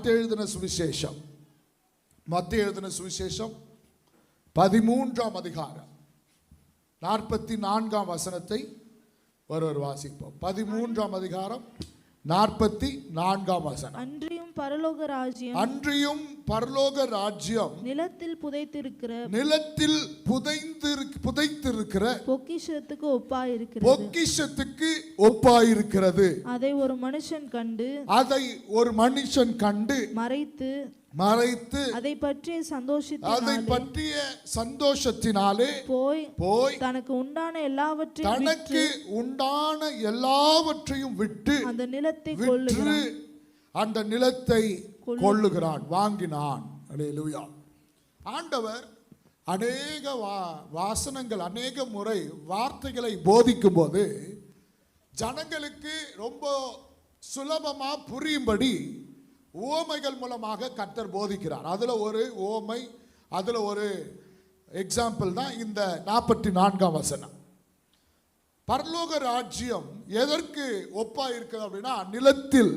மத்தேயு எழுதின சுவிசேஷம் 13ஆம் அதிகாரம் 44ஆம் வசனத்தை ஒருவர் வாசிப்போம். 13ஆம் அதிகாரம் 44ஆம் வசனம். அன்றியும் பரலோக ராஜ்யம் நிலத்தில் புதைத்திருக்கிற பொக்கிஷத்துக்கு ஒப்பாயிருக்கிறது. அதை ஒரு மனுஷன் கண்டு மறைத்து அதை பற்றிய சந்தோஷத்தினாலே போய் தனக்கு உண்டான எல்லாவற்றையும் விட்டு அந்த நிலத்தை கொள்ளுகிறான், வாங்கினான். அல்லேலூயா. ஆண்டவர் அநேக வாசனங்கள், அநேக முறை வார்த்தைகளை போதிக்கும் போது ஜனங்களுக்கு ரொம்ப சுலபமா புரியும்படி உவமைகள் மூலமாக கர்த்தர் போதிக்கிறார். அதுல ஒரு உவமை, அதுல ஒரு எக்ஸாம்பிள் தான் இந்த 44ஆம் வசனம். பரலோக ராஜ்யம் எதற்கு ஒப்பா இருக்குது அப்படின்னா, நிலத்தில்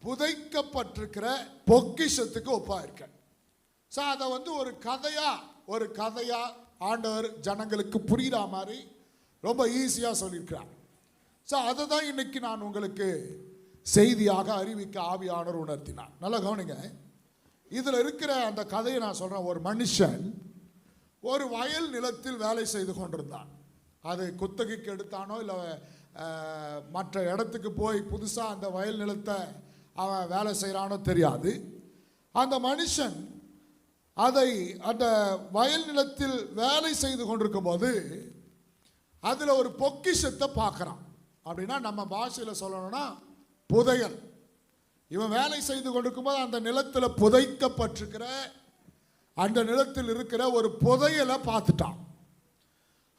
புதைக்கப்பட்டிருக்கிற பொக்கிஷத்துக்கு ஒப்பா இருக்கு. ஸோ அதை ஒரு கதையா ஆண்டவர் ஜனங்களுக்கு புரியுற மாதிரி ரொம்ப ஈஸியா சொல்லியிருக்கிறார். ஸோ அதை தான் இன்னைக்கு நான் உங்களுக்கு செய்தியாக அறிவிக்க ஆவியானவர் உணர்த்தினார். நல்லா கவனிங்க. இதில் இருக்கிற அந்த கதையை நான் சொல்றேன். ஒரு மனுஷன் ஒரு வயல் நிலத்தில் வேலை செய்து கொண்டிருந்தான். அது குத்தகைக்கு எடுத்தானோ இல்லை மற்ற இடத்துக்கு போய் புதுசாக அந்த வயல் நிலத்தை அவன் வேலை செய்கிறானோ தெரியாது. அந்த மனுஷன் அந்த வயல் நிலத்தில் வேலை செய்து கொண்டிருக்கும் போது அதில் ஒரு பொக்கிஷத்தை பார்க்குறான். அப்படின்னா நம்ம பாஷையில் சொல்லணும்னா புதையல். இவன் வேலை செய்து கொண்டிருக்கும் போது அந்த நிலத்தில் புதைக்கப்பட்டிருக்கிற அந்த நிலத்தில் இருக்கிற ஒரு புதையலை பார்த்துட்டான்.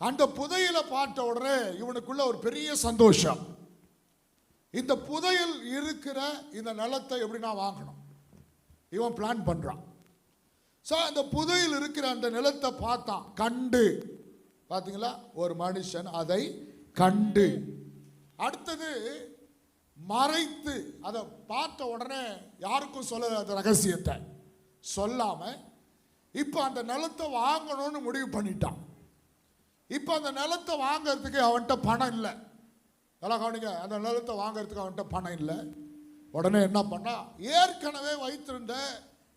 அந்த புதையலை பார்த்த உடனே இவனுக்குள்ள ஒரு பெரிய சந்தோஷம். இந்த புதையல் இருக்கிற இந்த நிலத்தை எப்படி நான் வாங்கணும் இவன் பிளான் பண்றான். ஸோ அந்த புதையல் இருக்கிற அந்த நிலத்தை பார்த்தான், கண்டு. பார்த்தீங்களா, ஒரு மனுஷன் அதை கண்டு. அடுத்தது மறைத்து, அதை பார்த்த உடனே யாருக்கும் சொல்ல அந்த ரகசியத்தை சொல்லாம இப்போ அந்த நிலத்தை வாங்கணும்னு முடிவு பண்ணிட்டான். இப்போ அந்த நிலத்தை வாங்கிறதுக்கு அவன்கிட்ட பணம் இல்லை. நல்லா கவனிங்க, அந்த நிலத்தை வாங்கிறதுக்கு அவன்கிட்ட பணம் இல்லை. உடனே என்ன பண்ணா, ஏற்கனவே வைத்திருந்த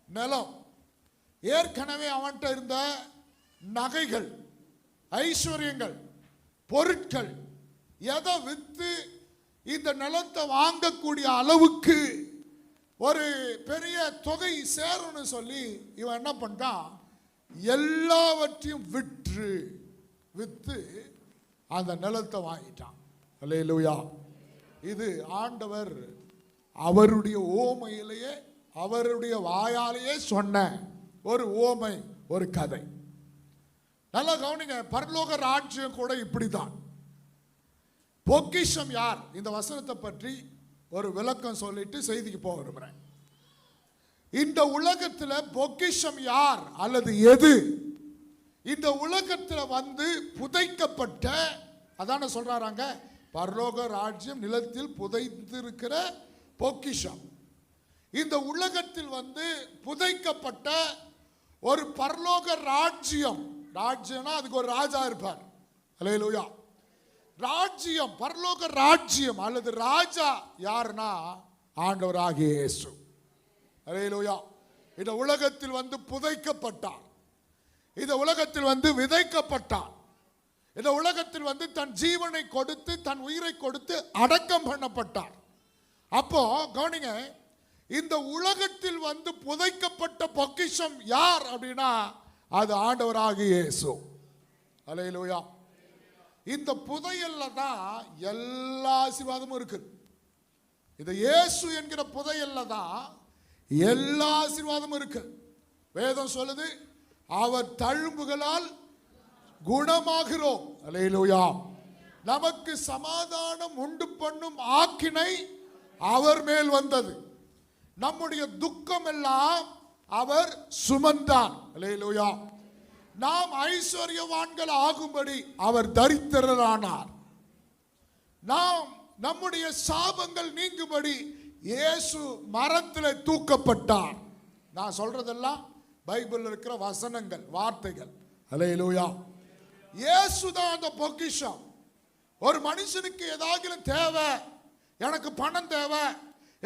நிலம், ஏற்கனவே அவன்கிட்ட இருந்த நகைகள், ஐஸ்வர்யங்கள், பொருட்கள் எதை விற்று இந்த நிலத்தை வாங்கக்கூடிய அளவுக்கு ஒரு பெரிய தொகை சேரும்னு சொல்லி இவன் என்ன பண்ணிட்டான், எல்லாவற்றையும் விற்று அந்த நிலத்தை வாங்கிட்டான். அல்லேலூயா. இது ஆண்டவர் அவருடைய ஓமையிலேயே, அவருடைய வாயாலேயே சொன்ன ஒரு ஓமை, ஒரு கதை. நல்லா கவனிங்க. பரலோக ராஜ்யம் கூட இப்படிதான். பொக்கிஷம் யார்? இந்த வசனத்தை பற்றி ஒரு விளக்கம் சொல்லிட்டு செய்திக்கு போக விரும்புறேன். இந்த உலகத்தில் பொக்கிஷம் யார் அல்லது எது? இந்த உலகத்தில் புதைக்கப்பட்ட, அதான சொல்றாங்க, பரலோக ராஜ்யம் நிலத்தில் புதைத்திருக்கிற பொக்கிஷம். இந்த உலகத்தில் புதைக்கப்பட்ட ஒரு பரலோக ராஜ்யம். ராஜ்யம்னா அதுக்கு ஒரு ராஜா இருப்பார். அல்லேலூயா. ராஜ்யம், பரலோக ராஜ்யம் அல்லது ராஜா யாருன்னா ஆண்டவராகிய இயேசு. அல்லேலூயா. இந்த உலகத்தில் புதைக்கப்பட்டார். இந்த உலகத்தில் விதைக்கப்பட்டார். இந்த உலகத்தில் தன் ஜீவனை கொடுத்து, தன் உயிரை கொடுத்து அடக்கம் பண்ணப்பட்டார். அப்போ கவனிங்க, இந்த உலகத்தில் புதைக்கப்பட்ட பொக்கிஷம் யார் அப்படின்னா அது ஆண்டவராகிய இயேசு. அல்லேலூயா. இந்த புதையல்ல தான் எல்லா ஆசீர்வாதமும் இருக்கு. இந்த இயேசு என்கிற புதையல்ல தான் எல்லா ஆசீர்வாதமும் இருக்கு. வேதம் சொல்லுது, அவர் தழும்புகளால் குணமாகிறோம். அல்லேலூயா. நமக்கு சமாதானம் உண்டு பண்ணும் ஆக்கினை அவர் மேல் வந்தது. நம்முடைய துக்கம் எல்லாம் அவர் சுமந்தார். அல்லேலூயா. நாம் ஐஸ்வர்யவான்கள் ஆகும்படி அவர் தரித்திரரானார். நாம் நம்முடைய சாபங்கள் நீங்கும்படி இயேசு மரத்தில் தூக்கப்பட்டார். நான் சொல்றதெல்லாம் பைபிள் இருக்கிற வசனங்கள், வார்த்தைகள். அல்லேலூயா. இயேசு தான் அந்த பொக்கிஷம். ஒரு மனுஷனுக்கு ஏதாவது தேவை, எனக்கு பணம் தேவை,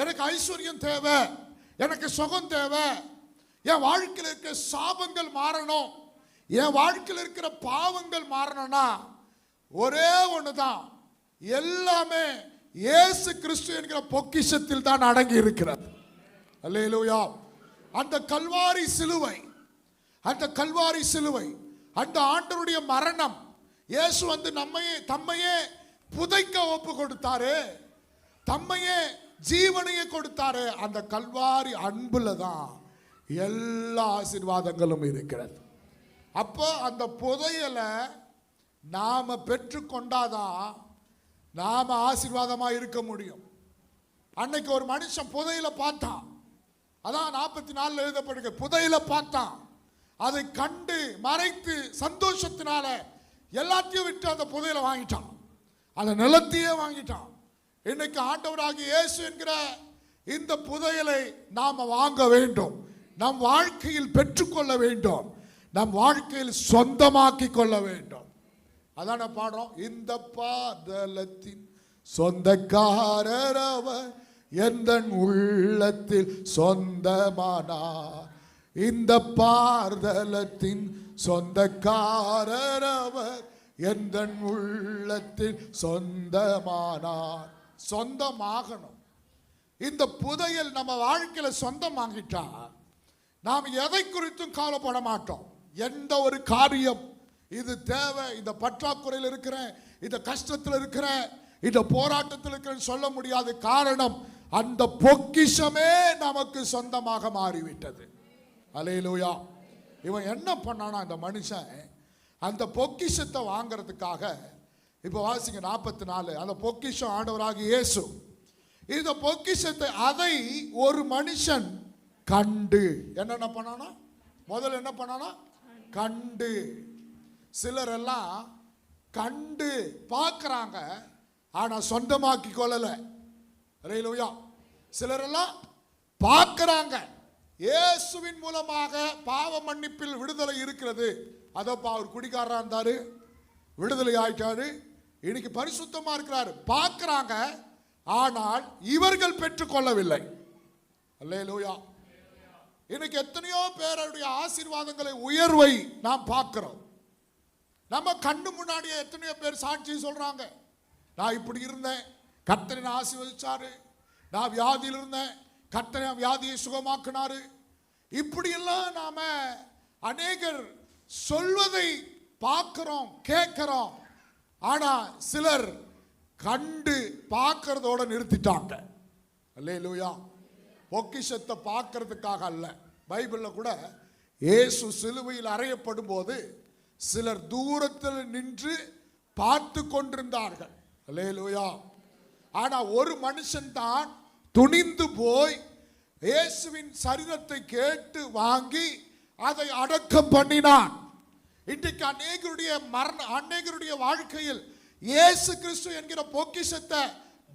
எனக்கு ஐஸ்வர்யம் தேவை, எனக்கு சுகம் தேவை, என் வாழ்க்கையில் இருக்கிற சாபங்கள் மாறணும், என் வாழ்க்கையில் இருக்கிற பாவங்கள் மாறணும்னா ஒரே ஒண்ணுதான், எல்லாமே இயேசு கிறிஸ்து என்கிற பொக்கிஷத்தில் தான் அடங்கி இருக்கிறது. அல்லேலூயா. அந்த கல்வாரி சிலுவை, அந்த கல்வாரி சிலுவை, அந்த ஆண்டவருடைய மரணம், இயேசு வந்து தம்மையே புதைக்க ஒப்பு கொடுத்தாரு, தம்மையே ஜீவனையே கொடுத்தாரு. அந்த கல்வாரி அன்புல தான் எல்லா ஆசீர்வாதங்களும் இருக்கிறது. அப்போ அந்த புதையலை நாம பெற்றுக்கொண்டாதான் நாம ஆசீர்வாதமா இருக்க முடியும். அன்னைக்கு ஒரு மனுஷன் புதையலை பார்த்தான், அதான் 44 எழுதப்படுக, புதையலை பார்த்தான், அதை கண்டு மறைத்து சந்தோஷத்தினால எல்லாத்தையும் விட்டு அந்த புதையலை வாங்கிட்டான், அந்த நிலத்தையே வாங்கிட்டான். இன்னைக்கு ஆண்டவராகிய இயேசு என்கிற இந்த புதையலை நாம வாங்க வேண்டும், நம் வாழ்க்கையில் பெற்றுக்கொள்ள வேண்டும், நம் வாழ்க்கையில் சொந்தமாக்கி கொள்ள வேண்டும். அதான பாடுறோம், இந்த பாதலத்தின் சொந்தக்காரர் அவர் எந்த உள்ளத்தில் சொந்தமானார், இந்த பார்தலத்தின் சொந்தக்காரர் அவர் எந்த உள்ளத்தில் சொந்தமானார். சொந்தமாகணும். இந்த புதையல் நம்ம வாழ்க்கையில சொந்தமாகிட்டா நாம் எதை குறித்தும் கவலைப்பட மாட்டோம். எந்த ஒரு காரியம், இது தேவை, இந்த பற்றாக்குறையில் இருக்கிறேன், இந்த கஷ்டத்தில் இருக்கிறேன், இந்த போராட்டத்தில் இருக்கிறேன்னு சொல்ல முடியாது. காரணம், அந்த பொக்கிஷமே நமக்கு சொந்தமாக மாறிவிட்டது. அல்லேலூயா. இவன் என்ன பண்ணானா, அந்த மனுஷன் அந்த பொக்கிஷத்தை வாங்கிறதுக்காக, இப்ப வாசிங்க 44, அந்த பொக்கிஷம் ஆண்டவராகிய இயேசு. இந்த பொக்கிஷத்தை அதை ஒரு மனுஷன் கண்டு என்ன பண்ணானா, முதல்ல என்ன பண்ணானா, கண்டு. சிலர் எல்லாம் கண்டு பார்க்கறாங்க, ஆனா சொந்தமாக்கி கொள்ளல. அல்லேலூயா. சிலர் எல்லாம் பார்க்கறாங்க, இயேசுவின் மூலமாக பாவ மன்னிப்பில் விடுதலை இருக்கிறது, அதப்பா அவர் குடிகாரரா இருந்தாரு, விடுதலை ஆயிட்டாரு, இன்னைக்கு பரிசுத்தமா இருக்கிறாரு, பார்க்கறாங்க, ஆனால் இவர்கள் பெற்றுக்கொள்ளவில்லை. அல்லேலூயா. இன்னைக்கு எத்தனையோ பேருடைய ஆசீர்வாதங்களை, உயர்வை நாம் பார்க்கிறோம். நம்ம கண்ணு முன்னாடியே எத்தனையோ பேர் சாட்சி சொல்றாங்க, நான் இப்படி இருந்தேன், கர்த்தர் என்னை ஆசீர்வதிச்சாரு, நான் வியாதியில் இருந்தேன், கர்த்தர் என் வியாதியை சுகமாக்கினாரு. இப்படி எல்லாம் நாம அநேகர் சொல்வதை பார்க்கிறோம், கேட்கிறோம். ஆனா சிலர் கண்டு பார்க்கறதோட நிறுத்திட்டாங்க. அல்லேலூயா. பொக்கிஷத்தை பார்க்கறதுக்காக அல்ல. பைபிள்ல கூட இயேசு சிலுவையில் அறையப்படும் போது சிலர் தூரத்தில் நின்று பார்த்து கொண்டிருந்தார்கள். அல்லேலூயா. ஆனா ஒரு மனுஷன் தான் துணிந்து போய் இயேசுவின் சரீரத்தை கேட்டு வாங்கி அதை அடக்கம் பண்ணினான். இன்றைக்கு அநேகருடைய வாழ்க்கையில் இயேசு கிறிஸ்து என்கிற பொக்கிஷத்தை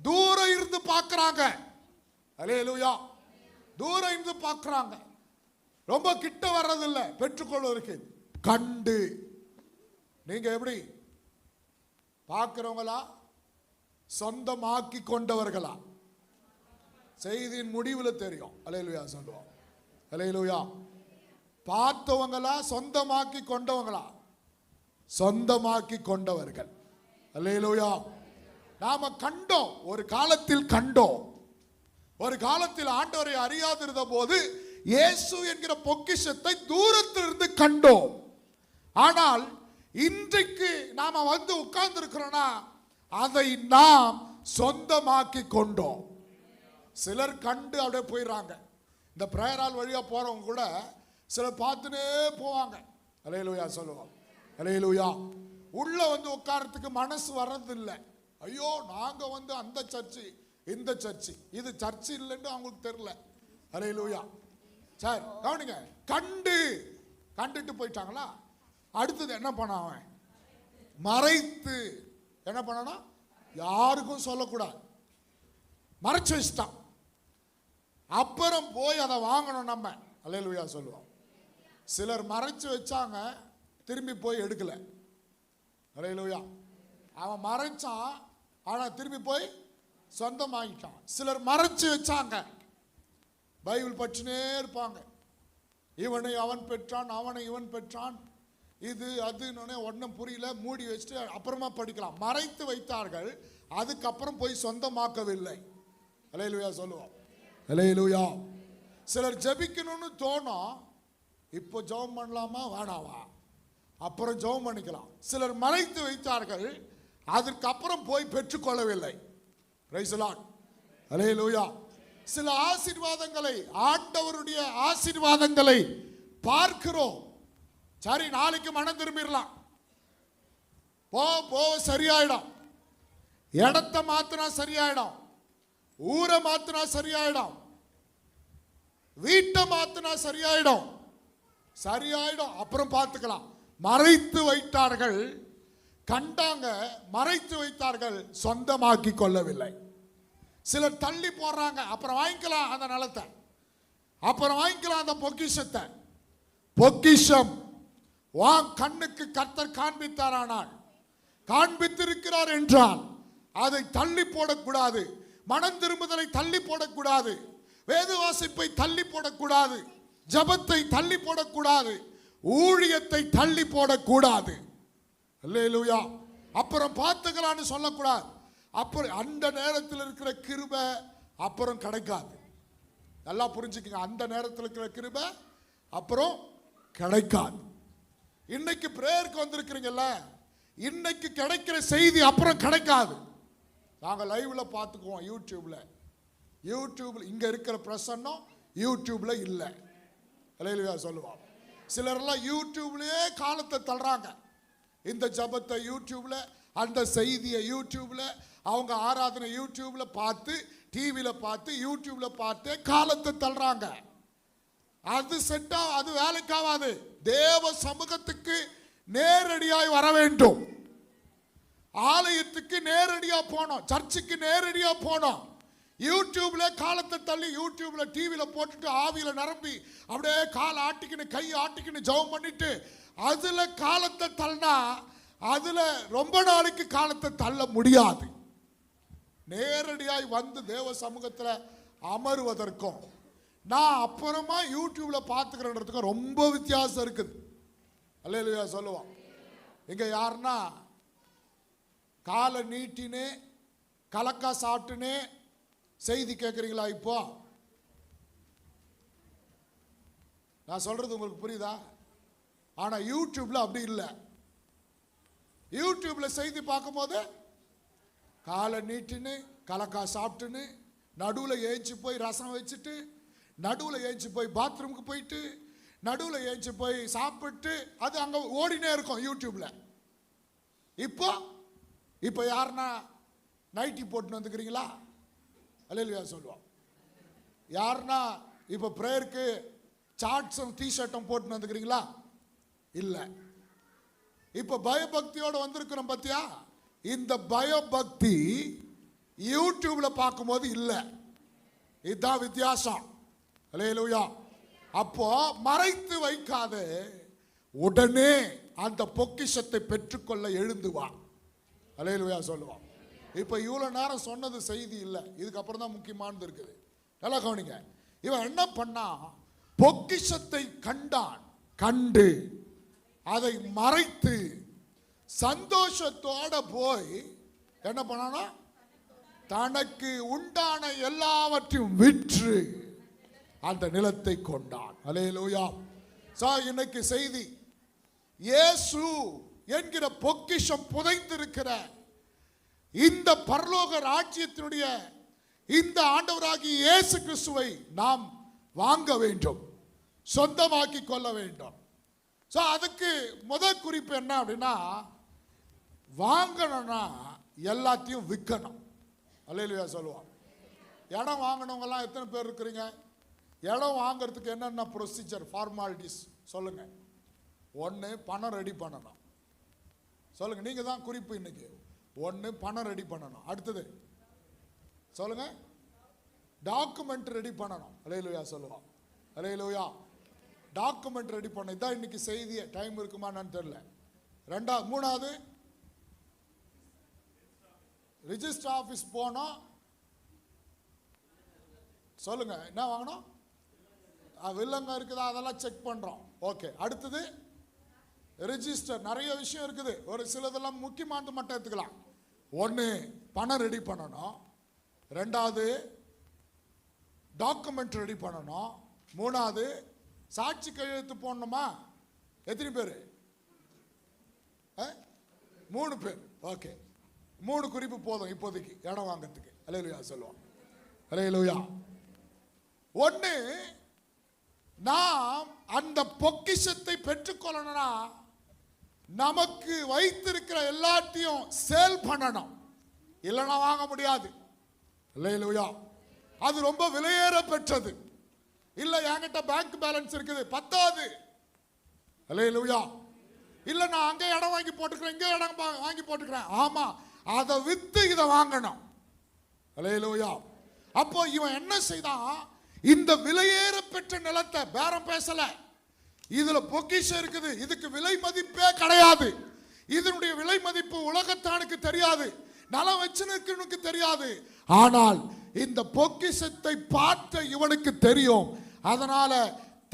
தூரம் இருந்து பார்க்கறாங்க. அல்லேலூயா. தூரம் இருந்து பார்க்கறாங்க, ரொம்ப கிட்ட வர்றதில்லை பெற்றுக்கொள்வதற்கு. கண்டு, நீங்க எப்படி பார்க்கிறவங்களா, சொந்தமாக்கி கொண்டவர்களா? செய்தியின் முடிவில் தெரியும். அல்லேலூயா சொல்லுவோம். அல்லேலூயா. பார்த்தவங்களா, சொந்தமாக்கி கொண்டவங்களா? சொந்தமாக்கி கொண்டவர்கள். அல்லேலூயா. நாம கண்டோம், ஒரு காலத்தில் கண்டோம், ஒரு காலத்தில் ஆண்டவரை அறியாதிருந்த போது இயேசு என்கிற பொக்கிஷத்தை தூரத்திலிருந்து கண்டோம். ஆனால் இன்றைக்கு நாம வந்து உட்கார்ந்து இருக்கிறோம்னா அதை நாம் சொந்தமாக்கி கொண்டோம். சிலர் கண்டு அப்படியே போயிடுறாங்க. இந்த பிரேயரால் வழியா போறவங்க கூட சிலர் பார்த்துனே போவாங்க. அல்லேலூயா சொல்லுவாங்க. அல்லேலூயா. உள்ள வந்து உட்கார்றதுக்கு மனசு வர்றதில்லை. ஐயோ, நாங்க வந்து அந்த சர்ச்சு, இந்த சர்ச்சு, இது சர்ச்சு இல்லைன்னு அவங்களுக்கு தெரியல. அல்லேலூயா. சரி, கவனிங்க. கண்டுட்டு போயிட்டாங்களா? அடுத்தது என்ன பண்ணான்? மறைத்து என்ன பண்ணனா? யாருக்கும் சொல்லக்கூடாது, மறைச்சு வச்சுட்டான். அப்புறம் போய் அதை வாங்கணும் நம்ம. அல்லேலூயா சொல்லுவோம். சிலர் மறைச்சு வச்சாங்க, திரும்பி போய் எடுக்கல. அல்லேலூயா. அவன் மறைச்சான், ஆனா திரும்பி போய் சொந்தமாகிட்டான். சிலர் மறைச்சு வச்சாங்க, பைபிள் படிச்சுனே இருப்பாங்க. இவனை அவன் பெற்றான், அவனை இவன் பெற்றான், இது அதுன்னு ஒன்றும் புரியல, மூடி வச்சுட்டு அப்புறமா படிக்கலாம். மறைத்து வைத்தார்கள், அதுக்கப்புறம் போய் சொந்தமாக்கவில்லை. அல்லேலூயா சொல்லுவோம். அல்லேலூயா. சிலர் ஜெபிக்கணும்னு தோணும், இப்போ ஜெபம் பண்ணலாமா வேணாவா, அப்புறம் ஜெபம் பண்ணிக்கலாம். சிலர் மறைத்து வைத்தார்கள், அதற்கப்புறம் போய் பெற்றுக்கொள்ளவில்லை. Price the lord. அல்லேலூயா. சில ஆசீர்வாதங்களை, ஆண்டவருடைய ஆசீர்வாதங்களை பார்க்கிறோம். சரி, நாளைக்கு மனம் திரும்பிடலாம், போ சரியாயிடும். இடத்தை மாத்தினா சரியாயிடும், ஊரை மாத்தினா சரியாயிடும், வீட்டை மாத்தினா சரியாயிடும், அப்புறம் பார்த்துக்கலாம். மறைத்து வைத்தார்கள், கண்டாங்க, மறைத்து வைத்தார்கள், சொந்தமாக்கி கொள்ளவில்லை. சிலர் தள்ளி போடுறாங்க, அப்புறம் வாங்கிக்கலாம் அந்த நிலத்தை, அப்புறம் வாங்கிக்கலாம் அந்த பொக்கிஷத்தை. பொக்கிஷம் கண்ணுக்கு கர்த்தர் காண்பித்தாரானால், காண்பித்திருக்கிறார் என்றால் அதை தள்ளி போடக்கூடாது. மனம் திரும்புதலை தள்ளி போடக்கூடாது, வேத வாசிப்பை தள்ளி போடக்கூடாது, ஜபத்தை தள்ளி போடக்கூடாது, ஊழியத்தை தள்ளி போடக்கூடாது. அல்லேலூயா. அப்புறம் பார்த்துக்கலான்னு சொல்லக்கூடாது. அப்புறம் அந்த நேரத்தில் இருக்கிற கிருபை அப்புறம் கிடைக்காது. நல்லா புரிஞ்சுக்கங்க, அந்த நேரத்தில் இருக்கிற கிருபை அப்புறம் கிடைக்காது. இன்னைக்கு பிரேயருக்கு வந்திருக்கிறீங்கல்ல, இன்னைக்கு கிடைக்கிற செய்தி அப்புறம் கிடைக்காது. நாங்கள் லைவ்ல பார்த்துக்குவோம், யூடியூப்ல இங்க இருக்கிற பிரசன்னம் யூடியூப்ல இல்லை. அல்லேலூயா சொல்லுவோம். சிலரெல்லாம் யூடியூப்லயே காலத்தை தள்ளுறாங்க. இந்த ஜபத்தை யூடியூப்ல, அந்த செய்தியை யூடியூப்ல, அவங்க ஆராதனை யூடியூப்ல பார்த்து, டிவியில பார்த்து, யூடியூப்ல பார்த்து காலத்தை தள்ளுறாங்க. அது செட்டா, அது வேலைக்காவாது. தேவ சமூகத்துக்கு நேரடியாய் வர வேண்டும். ஆலயத்துக்கு நேரடியா போனோம், சர்ச்சுக்கு நேரடியா போனோம். யூடியூப்ல காலத்தை தள்ளி, யூடியூப்ல டிவியில போட்டுட்டு ஆவியில நிரம்பி அப்படியே கால் ஆட்டிக்கின்னு கை ஆட்டிக்கின்னு ஜெபம் பண்ணிட்டு அதுல காலத்தை தள்ளினா அதுல ரொம்ப நாளைக்கு காலத்தை தள்ள முடியாது. நேரடியாய் வந்து தேவ சமூகத்துல அமருவதற்கும் நான் அப்புறமா யூடியூப்ல பார்த்துக்கிறேன்றதுக்கும் ரொம்ப வித்தியாசம் இருக்குது. அல்லேலூயா சொல்லுவோம். இங்க யாருன்னா காலை நீட்டினே கலக்கா சாப்பிட்டுனே செய்தி கேட்குறீங்களா? இப்போ நான் சொல்றது உங்களுக்கு புரியுதா? ஆனா யூடியூப்ல அப்படி இல்லை. யூடியூப்ல செய்தி பார்க்கும்போது காலை நீட்டின்னு கலக்கா சாப்பிட்டுன்னு நடுவில் ஏஞ்சி போய் ரசம் வச்சுட்டு, நடுவில் ஏஞ்சி போய் பாத்ரூமுக்கு போயிட்டு, நடுவில் ஏஞ்சி போய் சாப்பிட்டு, அது அங்கே ஓடினே இருக்கும் யூடியூப்ல. இப்போ யாருன்னா நைட்டி போட்டுன்னு வந்துக்கிறீங்களா? அல்லேலூயா சொல்லுவோம். யாருன்னா இப்போ ப்ரேயருக்கு சார்ட்ஸும் டிஷர்ட்டும் போட்டுன்னு வந்துக்கிறீங்களா? இல்லை. இப்போ பயபக்தியோட வந்திருக்கிறோம் பார்த்தியா? இந்த பயபக்தி யூடியூப்ல பார்க்கும்போது இல்லை. இதுதான் வித்தியாசம். அல்லேலூயா. அப்போ மறைத்து வைக்காத, உடனே அந்த பொக்கிஷத்தை பெற்றுக்கொள்ள எழுந்து வா. அல்லேலூயா சொல்லுவான். இப்போ இவ்வளோ நேரம் சொன்னது செய்தி இல்லை, இதுக்கப்புறம் தான் முக்கியமானது இருக்குது. நல்லா கவனிங்க. இவன் என்ன பண்ணா, பொக்கிஷத்தை கண்டான், கண்டு அதை மறைத்து சந்தோஷத்தோட போய் என்ன பண்ணானா, தனக்கு உண்டான எல்லாவற்றையும் விற்று அந்த நிலத்தை கொண்டான். அல்லேலூயா. இன்னைக்கு செய்தி, இயேசு என்கிற பொக்கிஷம் புதைந்திருக்கிற இந்த பரலோக ராஜ்யத்தினுடைய இந்த ஆண்டவராகிய இயேசு கிறிஸ்துவை நாம் வாங்க வேண்டும், சொந்தமாக்கி கொள்ள வேண்டும். அதுக்கு முதல் குறிப்பு என்ன அப்படின்னா, வாங்கணும்னா எல்லாத்தையும் விற்கணும். அல்லேலூயா சொல்லுவான். இடம் வாங்கினவங்கலாம் எத்தனை பேர் இருக்கிறீங்க? இடம் வாங்கிறதுக்கு என்னென்ன ப்ரொசீஜர், ஃபார்மாலிட்டிஸ் சொல்லுங்க. ஒன்று, பணம் ரெடி பண்ணணும். சொல்லுங்க, நீங்க தான் குறிப்பு இன்னைக்கு. ஒன்று, பணம் ரெடி பண்ணணும். அடுத்தது சொல்லுங்க, டாக்குமெண்ட் ரெடி பண்ணணும். அல்லேலூயா சொல்லுவோம். அல்லேலூயா. டாக்குமெண்ட் ரெடி பண்ண இதான் இன்னைக்கு செய்தியே. டைம் இருக்குமான்னு தெரியல. மூணாவது ரிஜிஸ்டர் ஆபீஸ் போனோம். சொல்லுங்க என்ன வாங்கணும்? வில்லங்க இருக்குதா அதெல்லாம் செக் பண்றோம். ஓகே. அடுத்தது ரிஜிஸ்டர். நிறைய விஷயம் இருக்குது. ஒரு சிலதெல்லாம் முக்கியமானது மட்டும் எடுத்துக்கலாம். ஒன்று பணம் ரெடி பண்ணணும். ரெண்டாவது டாக்குமெண்ட் ரெடி பண்ணணும். மூணாவது சாட்சி கையெழுத்து போடணுமா? எத்தனை பேர்? 3 பேர். ஓகே. 3 குறிப்பு போதும் இப்போதைக்கு இடம் வாங்கிறதுக்கு. அல்லேலூயா சொல்லுவோம். அல்லேலூயா. ஒன்று, நாம் அந்த பொக்கிஷத்தை பெற்றுக்கொள்ளணும்னா நமக்கு வைத்திருக்கிற எல்லாத்தையும் சேல் பண்ணணும். இல்லைன்னா வாங்க முடியாது. அல்லேலூயா. அது ரொம்ப விலையேற பெற்றது. இல்ல என்கிட்ட பேங்க் பேலன்ஸ் இருக்குது பத்தாது. அல்லேலூயா. இல்ல நான் அங்க இடம் வாங்கி போட்டுக்கிறேன், இங்க இடம் வாங்கி போட்டுக்கிறேன். ஆமா, அதை வித்து இதை வாங்கணும். அல்லேலூயா. அப்போ இவன் என்ன செய்தான்? இந்த விலையேற பெற்ற நிலத்தை பேரம் பேசல. இதுல பொக்கிஷம் இருக்குது, இதுக்கு விலை மதிப்பே கிடையாது. இதனுடைய விலை மதிப்பு உலகத்தானுக்கு தெரியாது, நலம் வச்சனுக்கு தெரியாது. ஆனால் இந்த பொக்கிஷத்தை பார்த்த இவனுக்கு தெரியும். அதனால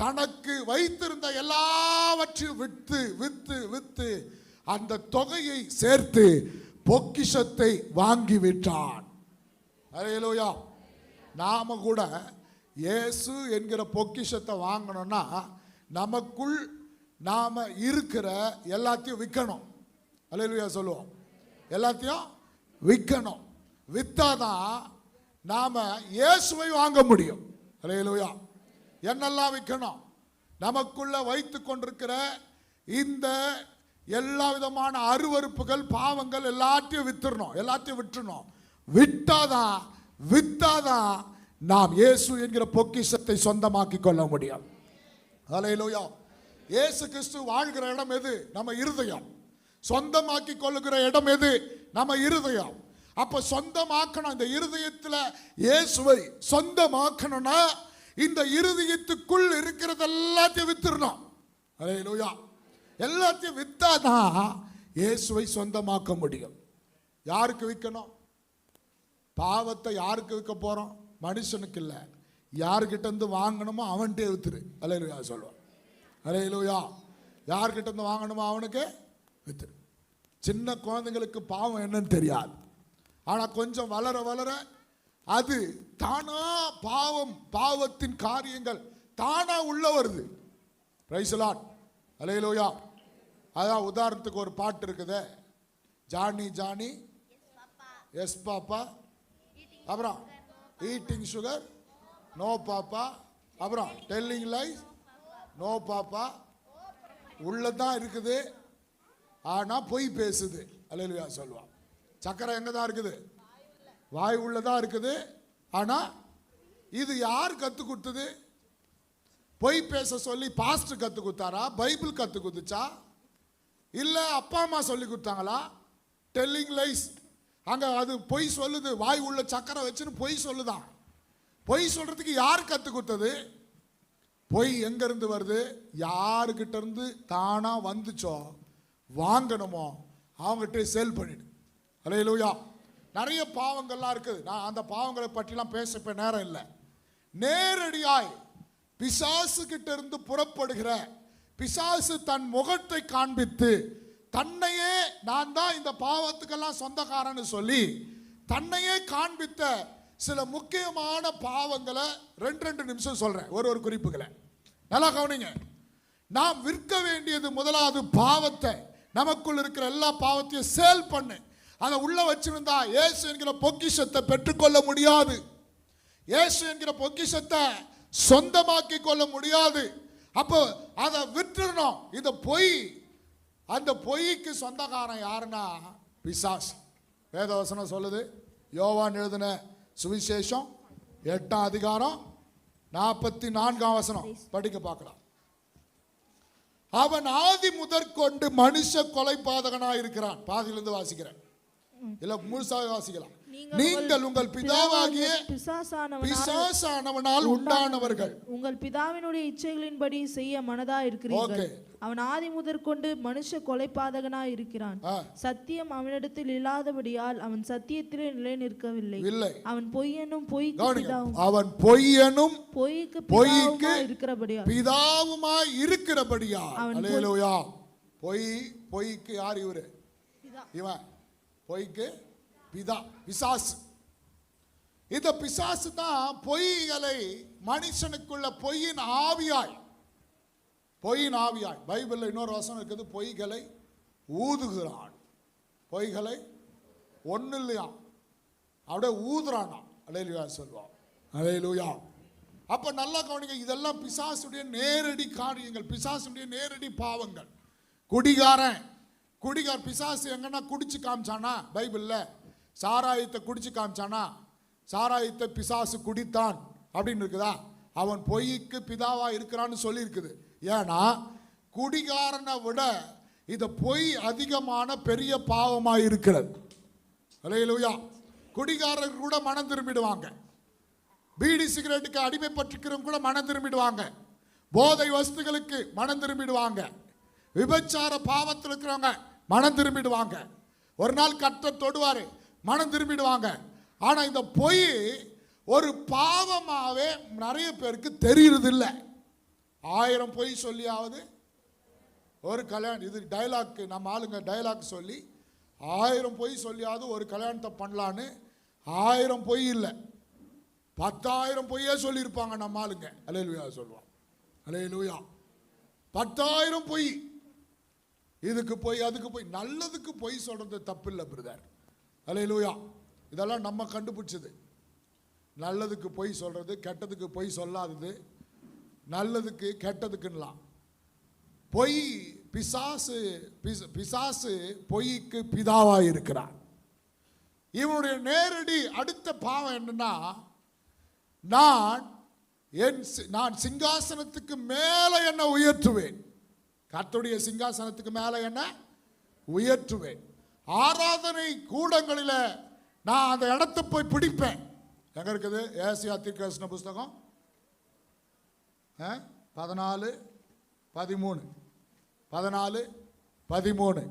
தனக்கு வைத்திருந்த எல்லாவற்றையும் விற்று விற்று விற்று அந்த தொகையை சேர்த்து பொக்கிஷத்தை வாங்கி விட்டான். அல்லேலூயா. நாம கூட இயேசு என்கிற பொக்கிஷத்தை வாங்கணும்னா நமக்குள் நாம இருக்கிற எல்லாத்தையும் விற்கணும். அல்லேலூயா சொல்லுவோம். எல்லாத்தையும் விற்கணும். வித்தாதான் நாம இயேசுவை வாங்க முடியும். அல்லேலூயா. என்னெல்லாம் விற்கணும்? நமக்குள்ள வைத்து கொண்டிருக்கிற இந்த எல்லா விதமான அருவருப்புகள் பாவங்கள் எல்லாத்தையும் வித்துறணும். எல்லாத்தையும் விட்டுறணும். வித்தாதான் நாம் இயேசு என்கிற பொக்கிஷத்தை சொந்தமாக்கி கொள்ள முடியும். அல்லேலூயா. இயேசு கிறிஸ்து வாழ்கிற இடம் எது? நம்ம இருதயம். சொந்தமாக்கி கொள்ளுகிற இடம் எது? நம்ம இருதயம். அப்ப சொந்தமாக்கணும். இந்த இருதயத்தில் இயேசுவை சொந்தமாக்கணும்னா இந்த இருதயத்துக்குள் இருக்கிறது எல்லாத்தையும் வித்துறணும். அல்லேலூயா. எல்லாத்தையும் வித்தாதான் இயேசுவை சொந்தமாக்க முடியும். யாருக்கு விற்கணும்? பாவத்தை யாருக்கு விற்க போறோம்? மனுஷனுக்கு இல்லை. யார்கிட்ட இருந்து வாங்கணுமோ அவன்கிட்டே வித்துரு. அல்லேலூயா சொல்லுவான். அல்லேலூயா. யார்கிட்ட இருந்து வாங்கணுமோ அவனுக்கு வித்துரு. சின்ன குழந்தைங்களுக்கு பாவம் என்னன்னு தெரியாது. ஆனா கொஞ்சம் வளர வளர அது தானா பாவத்தின் காரியங்கள் தானா உள்ள வருது. Praise the lord. அல்லேலூயா. அதான் உதாரணத்துக்கு ஒரு பாட்டு இருக்குது. ஜானி ஜானி எஸ் பாப்பா, அப்புறம் ஈட்டிங் சுகர் நோ பாப்பா, அப்புறம் டெல்லிங் லைஸ் நோ பாப்பா. உள்ளதான் இருக்குது ஆனா பொய் பேசுது. அல்லேலூயா சொல்லுவான். சக்கரை எங்க தான் இருக்குது? வாய் உள்ளதான் இருக்குது. ஆனா இது யார் கத்து கொடுத்தது? பொய் பேச சொல்லி பாஸ்டர் கத்து கொடுத்தாரா? பைபிள் கத்து கொடுத்துச்சா? இல்ல அப்பா அம்மா சொல்லி கொடுத்தாங்களா? Telling lies. அங்க அது பொய் சொல்லுது. வாய் உள்ள சக்கரை வச்சுன்னு பொய் சொல்லுதான். பொய் சொல்றதுக்கு யார் கத்து கொடுத்தது? பொய் எங்க இருந்து வருது? யாருக்கிட்ட இருந்து தானா வந்துச்சோ வாங்கணுமோ அவங்ககிட்ட சேல் பண்ணிடு. அல்லேலூயா. நிறைய பாவங்கள்லாம் இருக்குது. நான் அந்த பாவங்களை பற்றிலாம் பேச நேரம் இல்லை. நேரடியாய் பிசாசு கிட்ட இருந்து புறப்படுகிற பிசாசு தன் முகத்தை காண்பித்து தன்னையே நான் தான் இந்த பாவத்துக்கெல்லாம் சொந்தக்காரன்னு சொல்லி தன்னையே காண்பித்த சில முக்கியமான பாவங்களை 2 நிமிஷம் சொல்றேன். ஒரு குறிப்புகளை நல்லா கவனிங்க. நாம் விற்க வேண்டியது முதலாவது பாவத்தை. நமக்குள் இருக்கிற எல்லா பாவத்தையும் சேல் பண்ணு. அதை உள்ள வச்சிருந்தா இயேசு என்கிற பொக்கிஷத்தை பெற்றுக்கொள்ள முடியாது. இயேசு என்கிற பொக்கிஷத்தை சொந்தமாக்கி கொள்ள முடியாது. அப்போ அதை விட்டுறணும். இந்த பொய், அந்த பொய்க்கு சொந்தக்காரன் யாருன்னா பிசாசு. வேதவசனம் சொல்லுது. யோவான் எழுதின சுவிசேஷம் 8ஆம் அதிகாரம் 44ஆம் வசனம் படிக்க பார்க்கலாம். அவன் ஆதி முதற்கொண்டு மனுஷ கொலைபாதகனாய் இருக்கிறான். பாதியிலிருந்து வாசிக்கிறேன், இல்ல முழுசாக வாசிக்கலாம். நீங்கள் உங்கள் பிதாவாகிய பிசாசானவனால் உண்டானவர்கள். உங்கள் பிதாவினுடைய இச்சைகளின்படி செய்ய மனதாய் இருக்கிறீர்கள். அவன் ஆதி முதற்கொண்டு மனுஷ கொலைபாதகனாய் இருக்கிறான். சத்தியம் அவனிடத்தில் இல்லாதபடியால் அவன் சத்தியத்திலே நிலை நிற்கவில்லை. அவன் பொய்யனும் பொய்க்கு பிதாவுமாய் இருக்கிறபடியால். அல்லேலூயா. பொய்க்கு யார் இவரு? இவன் பொய்க்கு பிதா, பிசாசு. இந்த பிசாசு தான் பொய்களை மனுஷனுக்குள்ள பொய்யின் ஆவியாய் பைபிள்ல இன்னொரு வசனம் இருக்குது, பொய்களை ஊதுகிறான். பொய்களை ஒண்ணு இல்லையா, அப்படியே ஊதுறானா. அல்லேலூயா சொல்லுவான். அல்லேலூயா. அப்ப நல்லா கவனிங்க, இதெல்லாம் பிசாசுடைய நேரடி காரியங்கள், பிசாசுடைய நேரடி பாவங்கள். குடிகாரன் பிசாசு எங்கன்னா குடிச்சு காமிச்சானா? பைபிள்ல சாராயத்தை குடிச்சு காமிச்சானா? சாராயத்தை பிசாசு குடித்தான் அப்படின்னு இருக்குதா? அவன் பொய்க்கு பிதாவா இருக்கிறான்னு சொல்லி இருக்குது. ஏன்னா குடிகாரனை விட இந்த பொய் அதிகமான பெரிய பாவமாக இருக்கிறது. அல்லேலூயா. குடிகாரர் கூட மனம் திரும்பிடுவாங்க. பீடி சிகரெட்டுக்கு அடிமைப்பட்டிருக்கிறவங்க கூட மனம் திரும்பிடுவாங்க. போதை வஸ்துகளுக்கு மனம் திரும்பிடுவாங்க. விபச்சார பாவத்தில் இருக்கிறவங்க மனம் திரும்பிடுவாங்க. ஒரு நாள் கர்த்தர் தொடுவாரு, மனம் திரும்பிடுவாங்க. ஆனா இந்த பொய் ஒரு பாவமாவே நிறைய பேருக்கு தெரியுறது இல்லை. 1000 பொய் சொல்லியாவது ஒரு கல்யாணம், இது டைலாக், நம்ம ஆளுங்க டைலாக் சொல்லி 1000 பொய் சொல்லியாவது ஒரு கல்யாணத்தை பண்ணலான்னு 1000 பொய் இல்லை, 10,000 பொய்யே சொல்லியிருப்பாங்க நம்ம ஆளுங்க. அல்லேலூயா சொல்லுவான். அல்லேலூயா. 10,000 பொய். இதுக்கு போய் அதுக்கு போய். நல்லதுக்கு பொய் சொல்றது தப்பு இல்லை பிரதர். அல்லேலூயா. இதெல்லாம் நம்ம கண்டுபிடிச்சது. நல்லதுக்கு பொய் சொல்றது, கெட்டதுக்கு பொய் சொல்லாதது. நல்லதுக்கு கெட்டதுக்குலாம் பொய். பிசாசு பொய்க்கு பிதாவா இருக்கிறார். இவனுடைய நேரடி அடுத்த பாவம் என்னன்னா, நான் சிங்காசனத்துக்கு மேல என்ன உயர்த்துவேன். கர்த்தருடைய சிங்காசனத்துக்கு மேல என்ன உயர்த்துவேன். ஆராதனை கூடங்களில் நான் அந்த இடத்தை போய் பிடிப்பேன். எங்க இருக்குது? ஏசாயா தீர்க்கதரிசன புஸ்தகம் 14:13.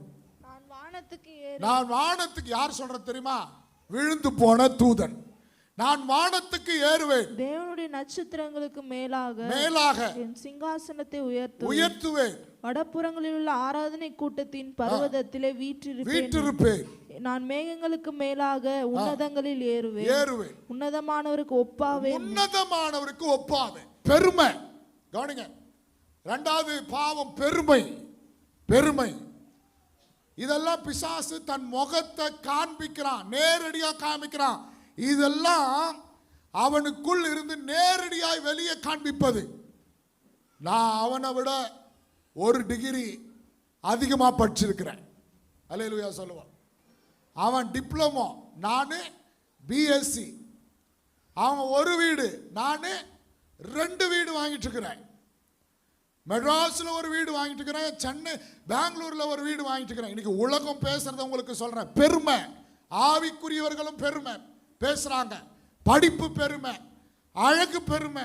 நான் வானத்துக்கு யார் சொல்ற தெரியுமா? விழுந்து போன தூதன். நான் வானத்துக்கு ஏறுவேன், தேவனுடைய நட்சத்திரங்களுக்கு மேலாக என் சிங்காசனத்தை உயர்த்துவேன். வடபுறங்களில் உள்ள ஆராதனை கூட்டத்தின் பர்வதத்திலே வீற்றிருப்பேன். நான் மேகங்களுக்கு மேலாக உன்னதங்களில் ஏறுவேன். உன்னதமானவருக்கு ஒப்பாவேன். பெருமை. கவனிங்க, இரண்டாவது பாவம் பெருமை. இதெல்லாம் பிசாசு தன் முகத்தை காண்பிக்கிறான், நேரடியா காண்பிக்கிறான். இதெல்லாம் அவனுக்குள் இருந்து நேரடியாய் வெளியே காண்பிப்பது. நான் அவனை விட 1 டிகிரி அதிகமா படிச்சிருக்கிறேன். அல்லேலூயா சொல்லுவான். அவன் டிப்ளமோ, நான் பிஎஸ்சி. அவன் 1 வீடு, நான் 2 வீடு வாங்கிட்டு இருக்கிறேன். மெட்ராஸ்ல 1 வீடு வாங்கிட்டு இருக்கிறேன். சென்னை, பெங்களூர்ல 1 வீடு வாங்கிட்டு இருக்கிறேன். இன்னைக்கு உலகம் பேசுறத உங்களுக்கு சொல்றேன். பெருமை. ஆவிக்குரியவர்களும் பெருமை பேசுறாங்க. படிப்பு பெருமை, அழகு பெருமை,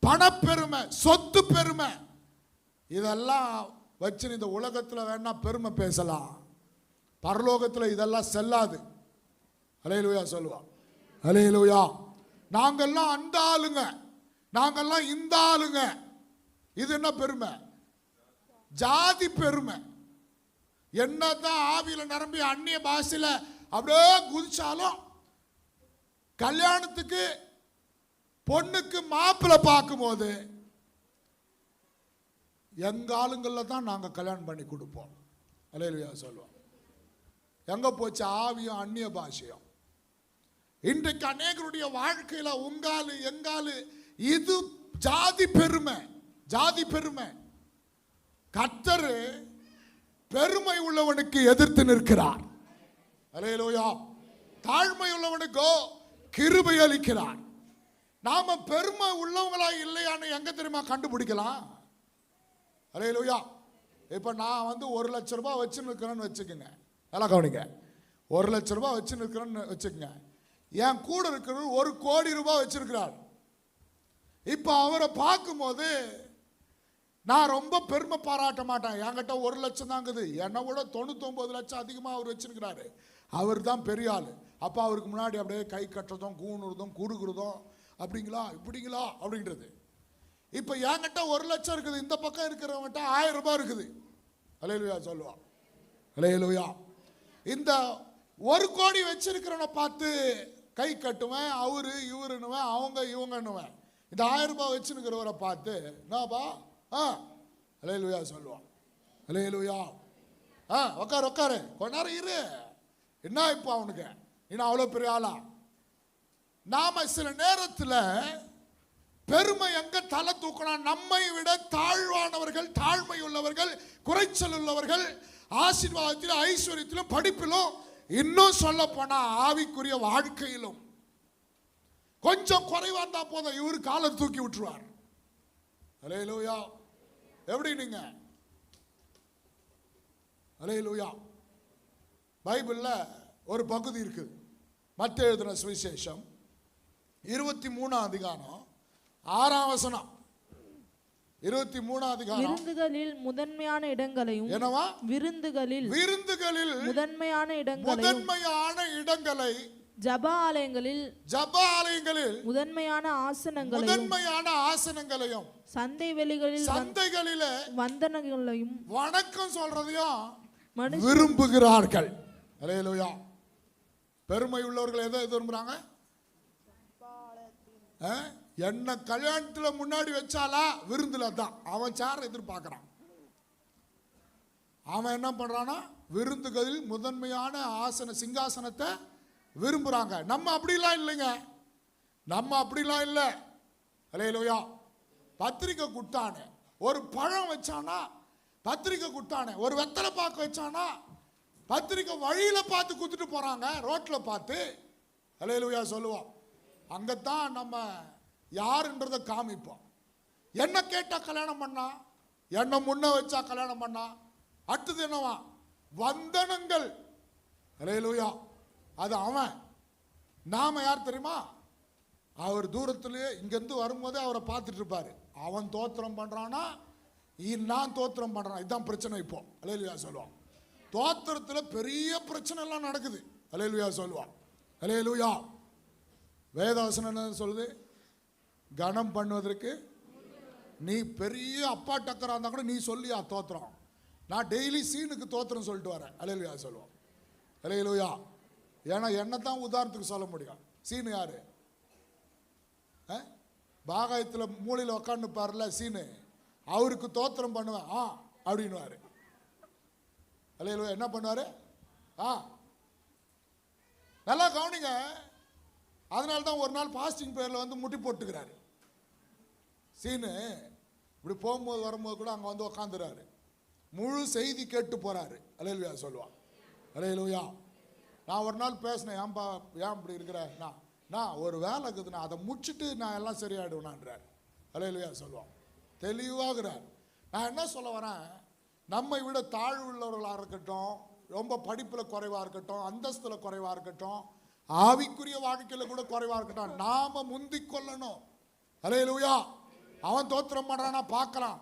பணப்பெருமை, சொத்து பெருமை. இதெல்லாம் வச்சு இந்த உலகத்தில் வேணா பெருமை பேசலாம், பரலோகத்தில் இதெல்லாம் செல்லாது. அல்லேலூயா சொல்லுவான். அல்லேலூயா. நாங்கெல்லாம் அந்த ஆளுங்க, நாங்கெல்லாம் இந்த ஆளுங்க. இது என்ன பெருமை? ஜாதி பெருமை. என்னதான் ஆவியில நிரம்பி அந்நிய பாஷையில அப்படியே குதிச்சாலும் கல்யாணத்துக்கு பொண்ணுக்கு மாப்பிள்ளை பார்க்கும்போது எங்க ஆளுங்கள்ல தான் நாங்க கல்யாணம் பண்ணி கொடுப்போம். அல்லேலூயா சொல்லுவோம். எங்க போச்சு ஆவியும் அந்நிய பாஷையும்? இன்றைக்கு அநேகருடைய வாழ்க்கையில உங்காலு எங்காலு, இது ஜாதி பெருமை. கர்த்தர் பெருமை உள்ளவனுக்கு எதிர்த்து நிற்கிறார். அல்லேலூயா. தாழ்மை உள்ளவனுக்கு கிருபை அளிக்கிறார். நாம பெருமை உள்ளவங்களா இல்லையான்னு எங்க தெரியுமா கண்டுபிடிக்கலாம்? அல்லேலூயா. இப்ப நான் 1 லட்சம் ரூபாய் வச்சுன்னு இருக்கிறேன்னு வச்சுக்கோங்க. நல்லா கவனிங்க. 1,00,000 வச்சுருக்கிறேன்னு வச்சுக்கங்க. என் கூட இருக்கிறவர் 1 கோடி ரூபாய் வச்சிருக்கிறார். இப்போ அவரை பார்க்கும்போது நான் ரொம்ப பெருமை பாராட்ட மாட்டேன். என்கிட்ட 1 லட்சம் தாங்குது, என்னை விட 99 லட்சம் அதிகமாக அவர் வச்சிருக்கிறாரு. அவர் தான் பெரிய ஆள். அப்போ அவருக்கு முன்னாடி அப்படியே கை கட்டுறதும் கூணுறதும் குடுக்குறதும் அப்படிங்களா இப்படிங்களா அப்படின்றது. இப்போ என்கிட்ட 1 லட்சம் இருக்குது, இந்த பக்கம் இருக்கிறவங்கிட்ட 1000 ரூபாய் இருக்குது. அல்லேலூயா சொல்லுவா. அல்லேலூயா. இந்த 1 கோடி வச்சிருக்கிறவனை பார்த்து கை கட்டுவேன், அவரு இவருன்னுவேன், அவங்க இவங்கன்னுவேன். இந்த 1000 ரூபாய் வச்சுருக்கிறவரை பார்த்து என்னப்பா அல்லேலூயா சொல்லுவான். அல்லேலூயா. உக்காரு உக்காரு கொஞ்ச நேரம் இரு. என்ன இப்போ அவனுக்கு இன்னும் அவ்வளோ பெரிய ஆளா? நாம சில நேரத்தில் பெருமை எங்க தலை தூக்கணும்? நம்மை விட தாழ்வானவர்கள், தாழ்மை உள்ளவர்கள், குறைச்சல் உள்ளவர்கள் ஆசீர்வாதத்திலும் ஐஸ்வர்யத்திலும் படிப்பிலும், இன்னும் சொல்ல போனா ஆவிக்குரிய வாழ்க்கையிலும் கொஞ்சம் குறைவா இருந்தா போதும், இவரு காலை தூக்கி விட்டுருவார். அல்லேலூயா. எப்படி நீங்க? அல்லேலூயா. பைபிள்ல ஒரு பகுதி இருக்கு, மத்தேயு எழுதின சுவிசேஷம் 23ஆம் அதிகாரம் 6ஆம் வசனம். 23ஆம் அதிகாரம். விருந்துகளில் முதன்மையான இடங்களையும், என்னவா? விருந்துகளில் முதன்மையான இடங்களை, ஜப ஆலயங்களில் முதன்மையான ஆசனங்களையும், சந்தை வெளிகளில் வந்தனங்களையும், வணக்கம் சொல்றதையும் விரும்புகிறார்கள். அல்லேலூயா. பெருமை உள்ளவர்கள் எதை விரும்புறாங்க? என்ன கல்யாணத்துல முன்னாடி வச்சாலா விருந்துல தான் அவன் சார எதிர்பார்க்கிறான். அவன் என்ன பண்றானா விருந்துகளில் முதன்மையான ஆசன சிங்காசனத்தை விரும்புறாங்க. நம்ம அப்படிலாம் இல்லைங்க, நம்ம அப்படிலாம் இல்லை. அல்லேலூயா. பத்திரிக்கை குட்டானே, ஒரு பழம் வச்சானா பத்திரிக்கை குட்டானே, ஒரு வெத்தலை பாக்கு வச்சானா பத்திரிக்கை வழியில பார்த்து குத்துட்டு போறாங்க, ரோட்ல பார்த்து. அல்லேலூயா சொல்லுவோம். அங்கத்தான் நம்ம யாருன்றதை காமிப்போம். என்ன கேட்டா கல்யாணம் பண்ணா, என்ன முன்ன வச்சா கல்யாணம் பண்ணா, அடுத்தது என்னவா வந்தனங்கள். அல்லேலூயா. அது அவன். நாம யார் தெரியுமா? அவர் தூரத்திலேயே இங்கிருந்து வரும்போதே அவரை பார்த்துட்டு இருப்பாரு. அவன் தோத்திரம் பண்றானா, நான் தோத்திரம் பண்றான், இதுதான் பிரச்சனை இப்போ. அல்லேலூயா சொல்லுவான். தோத்திரத்தில் பெரிய பிரச்சனை எல்லாம் நடக்குது. அல்லேலூயா சொல்லுவான். அல்லேலூயா. வேதவசனம் என்ன சொல்லுது? கனம் பண்ணுவதற்கு நீ பெரிய அப்பா டக்கரா இருந்தா கூட நீ சொல்லியா தோத்திரம். நான் டெய்லி சீனுக்கு தோத்திரம் சொல்லிட்டு வரேன். அல்லேலூயா சொல்லுவோம். அல்லேலூயா. ஏன்னா என்ன தான் உதாரணத்துக்கு சொல்ல முடியும். சீனு யாரு? பாகாயத்தில் மூலையில் உக்காந்து பாருல சீனு, அவருக்கு தோத்திரம் பண்ணுவேன் அப்படின்னுவாரு. அல்லேலூயா. என்ன பண்ணுவாரு? நல்லா கவனிங்க. அதனால தான் ஒரு நாள் பாஸ்டிங் பேரில் வந்து முட்டி போட்டுக்கிறாரு. சீனு இப்படி போகும்போது வரும்போது கூட அங்கே வந்து உக்காந்துறாரு, முழு செய்தி கேட்டு போறாரு. அல்லேலூயா சொல்லுவான். அல்லேலூயா. நான் ஒரு நாள் பேசினேன், ஏன்பா ஏன் இப்படி இருக்கிற? நான் ஒரு வேலை இருக்குதுண்ணா, அதை முடிச்சுட்டு நான் எல்லாம் சரியாயிடுவேனான்றார். அல்லேலூயா சொல்லுவான். தெளிவாகிறார். நான் என்ன சொல்ல வரேன், நம்மை விட தாழ்வுள்ளவர்களாக இருக்கட்டும், ரொம்ப படிப்பில் குறைவாக இருக்கட்டும், அந்தஸ்தில் குறைவாக இருக்கட்டும், ஆவிக்குரிய வாழ்க்கையில் கூட குறைவாக இருக்கட்டும், நாம முந்திக் கொள்ளணும். அல்லேலூயா. அவன் தோத்திரம் பண்றானா பார்க்கலாம்,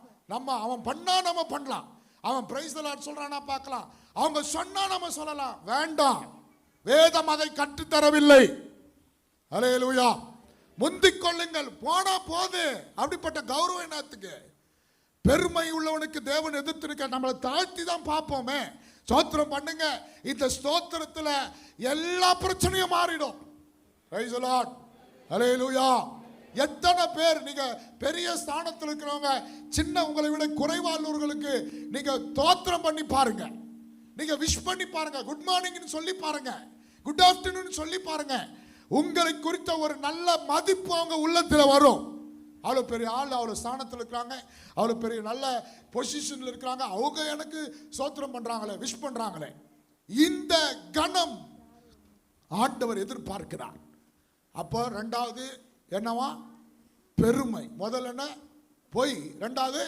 அவன் பண்ணா நம்ம பண்ணலாம், அவன் பிரைஸ் தி லார்ட் சொல்றானா பார்க்கலாம், அவங்க சொன்னா நம்ம சொல்லலாம். வேண்டாம், வேதம் அதை கற்றுத்தரவில்லை. அல்லேலூயா. முந்திக் கொள்ளுங்கள், போனா போது. அப்படிப்பட்ட கௌரவம் என்னத்துக்கு? பெருமை உள்ளவனுக்கு தேவன் எதிர்த்து நம்மளை தாழ்த்தி தான் பார்ப்போமே. ஸ்தோத்திரம் பண்ணுங்க. இந்த ஸ்தோத்திரத்தில் எல்லா பிரச்சனையும் மாறிடும். Praise the lord. அல்லேலூயா. எத்தனை பேர் நீங்க பெரிய ஸ்தானத்தில் இருக்கிறவங்க, சின்ன உங்களை விட குறைவானவர்களுக்கு நீங்க ஸ்தோத்திரம் பண்ணி பாருங்க, நீங்க விஷ் பண்ணி பாருங்க, குட் மார்னிங் சொல்லி பாருங்க, குட் ஆஃப்டர்நூன் சொல்லி பாருங்க. உங்களை குறித்த ஒரு நல்ல மதிப்பு அவங்க உள்ளத்தில் வரும். அவ்வளோ பெரிய ஆள், அவ்வளோ ஸ்தானத்தில் இருக்கிறாங்க, அவ்வளோ பெரிய நல்ல பொசிஷனில் இருக்கிறாங்க, அவங்க எனக்கு ஸ்தோத்திரம் பண்றாங்களே, விஷ் பண்றாங்களே. இந்த கணம் ஆண்டவர் எதிர்பார்க்கிறார். அப்போ ரெண்டாவது என்னவா? பெருமை. முதல்ல என்ன? பொய். ரெண்டாவது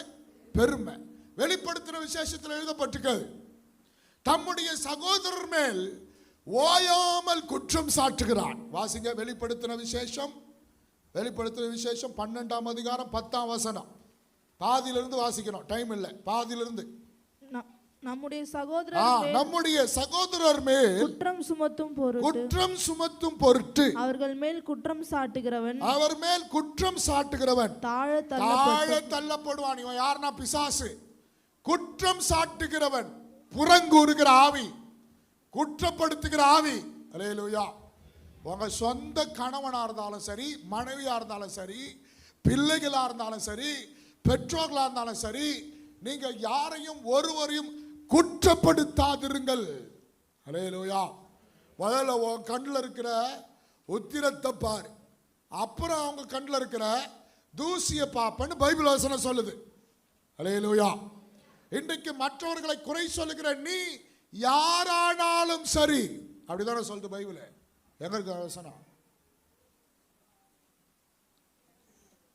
பெருமை. வெளிப்படுத்தின விசேஷத்தில் எழுதப்பட்டிருக்கிறது, தம்முடைய சகோதரர் மேல் ஓயாமல் குற்றம் சாட்டுகிறான். வாசிங்க வெளிப்படுத்தின விசேஷம் 12ஆம் அதிகாரம் 10ஆம் வசனம். பாதியிலிருந்து வாசிக்கணும், டைம் இல்லை. பாதியிலிருந்து. நம்முடைய சகோதரர் மேல் குற்றம் சுமத்தும் பொருட்டு அவர்கள் மேல் குற்றம் சாட்டுகிறவன் தாழ தள்ளப்படுவான். இவன் யாருன்னா பிசாசு. குற்றம் சாட்டுகிறவன், புறங்கூறுகிற ஆவி, குற்றப்படுத்துகிற ஆவி. அல்லேலூயா. உங்க சொந்த கணவனா இருந்தாலும் சரி, மனைவியா இருந்தாலும் சரி, பிள்ளைகளா இருந்தாலும் சரி, பெற்றோர்களா இருந்தாலும் சரி, நீங்க யாரையும் ஒருவரையும் குற்றப்படுத்தாதிருங்கள். அல்லேலூயா. முதல்ல உன் கண்ணில் இருக்கிற உத்திரத்தை பாரு, அப்புறம் அவங்க கண்ணில் இருக்கிற தூசியை பாப்பன்னு பைபிள் வசனம் சொல்லுது. அல்லேலூயா. இன்றைக்கு மற்றவர்களை குறை சொல்லுகிற நீ யாரானாலும் சரி, அப்படிதானே சொல்லுது பைபிள். எங்க இருக்க வசனம்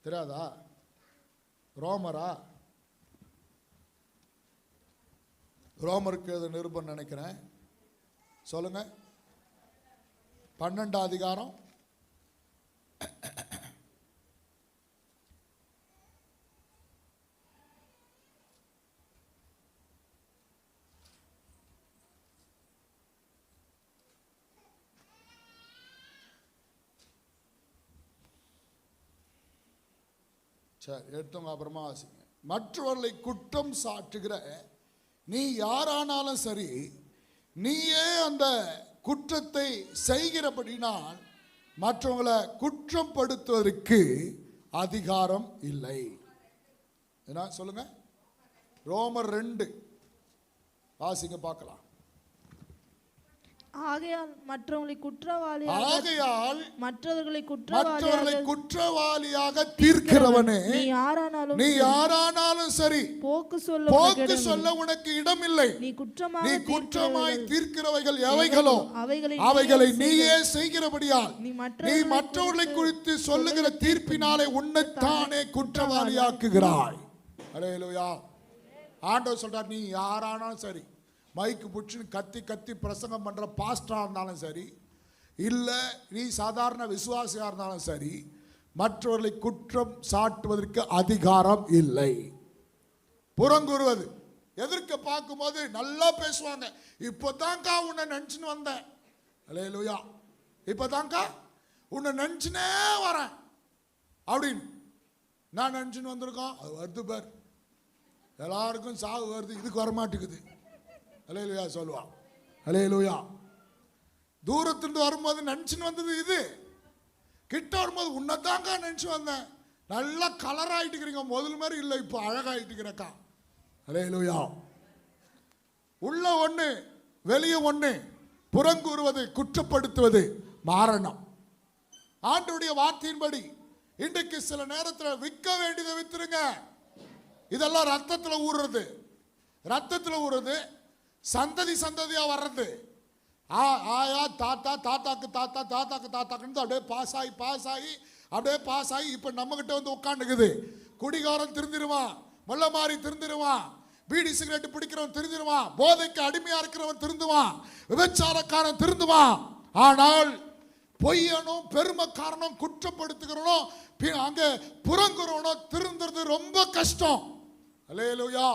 தெரியாதா? ரோமருக்கு அது நிருபம் நினைக்கிறேன். சொல்லுங்க. 12ஆம் அதிகாரம் 8 அப்புறமா வாசிங்க. மற்றவர்களை குற்றம் சாட்டுகிற நீ யாரானாலும் சரி, நீயே அந்த குற்றத்தை செய்கிறபடினால் மற்றவங்களை குற்றம் படுத்துவதற்கு அதிகாரம் இல்லை. என்ன சொல்லுங்க? ரோமர் 2 வாசிங்க பார்க்கலாம். ஆகையால் மற்றவர்களை குற்றவாளியாக தீர்க்கிறவனே, நீ யாரானாலும் சரி, போக்கு சொல்ல உனக்கு இடமில்லை. நீ குற்றமாய் தீர்க்கிறவைகள் எவைகளோ அவைகளை நீயே செய்கிறபடியால் நீ மற்றவர்களை குறித்து சொல்லுகிற தீர்ப்பினாலே உன்னைத்தானே குற்றவாளியாக்குகிறாய். அல்லேலூயா. ஆண்டவர் சொல்றார், நீ யாரானாலும் சரி, மைக்கு புடிச்சு கத்தி பிரசங்கம் பண்ற பாஸ்டரா இருந்தாலும் சரி, இல்ல நீ சாதாரண விசுவாசியா இருந்தாலும் சரி, மற்றவர்களை குற்றம் சாட்டுவதற்கு அதிகாரம் இல்லை. புறங்கூறுவது, எதிர்க்க பார்க்கும்போது நல்லா பேசுவாங்க. இப்பதான்க்கா உன்னை நினைச்சுன்னு வந்தேன். அல்லேலூயா. இப்பதான்க்கா உன்னை நினைச்சுனே வரேன் அப்படின்னு நான் நினைச்சுன்னு வந்திருக்கோம். அது வருது பார், எல்லாருக்கும் சாவு வருது, இதுக்கு வரமாட்டேங்குது. அல்லேலூயா சொல்லுவான். அல்லேலூயா. தூரத்திலிருந்து வரும்போது நினைச்சுன்னு வந்தது இது, கிட்ட வரும்போது உன்னதாங்க நினைச்சு வந்தேன். நல்லா கலர் ஆயிட்டுக்கிறீங்க, முதல் மாதிரி இல்லை, இப்போ அழகாயிட்டுக்கிறக்கா. அல்லேலூயா. உள்ள ஒண்ணு வெளியே ஒண்ணு, புறங்கூறுவது குற்றப்படுத்துவது மாறணும். ஆண்டவருடைய வார்த்தையின்படி இன்றைக்கு சில நேரத்தில் விற்க வேண்டியதை வித்துருங்க. இதெல்லாம் ரத்தத்தில் ஊறுறது, சந்ததியா வர்றது. ஆயா தாத்தா, தாத்தாக்கு தாத்தா, தாத்தாக்கு தாத்தாக்குன்னு அப்படியே பாஸ் ஆகி இப்ப நம்ம கிட்ட வந்து உட்காந்துக்குது. குடிகாரன் திருந்திருவான், மொல்ல மாறி திருந்திருவான், பீடி சிகரெட் பிடிக்கிறவன் திருந்திருவான், போதைக்கு அடிமையா இருக்கிறவன் திருந்துவான், விபச்சாரக்காரன் திருந்துவான். ஆனால் பொய்யனும் பெருமைக்காரனும் குற்றப்படுத்துகிறவனும் அங்க புறங்குறவனும் திருந்துறது ரொம்ப கஷ்டம். அல்லேலூயா.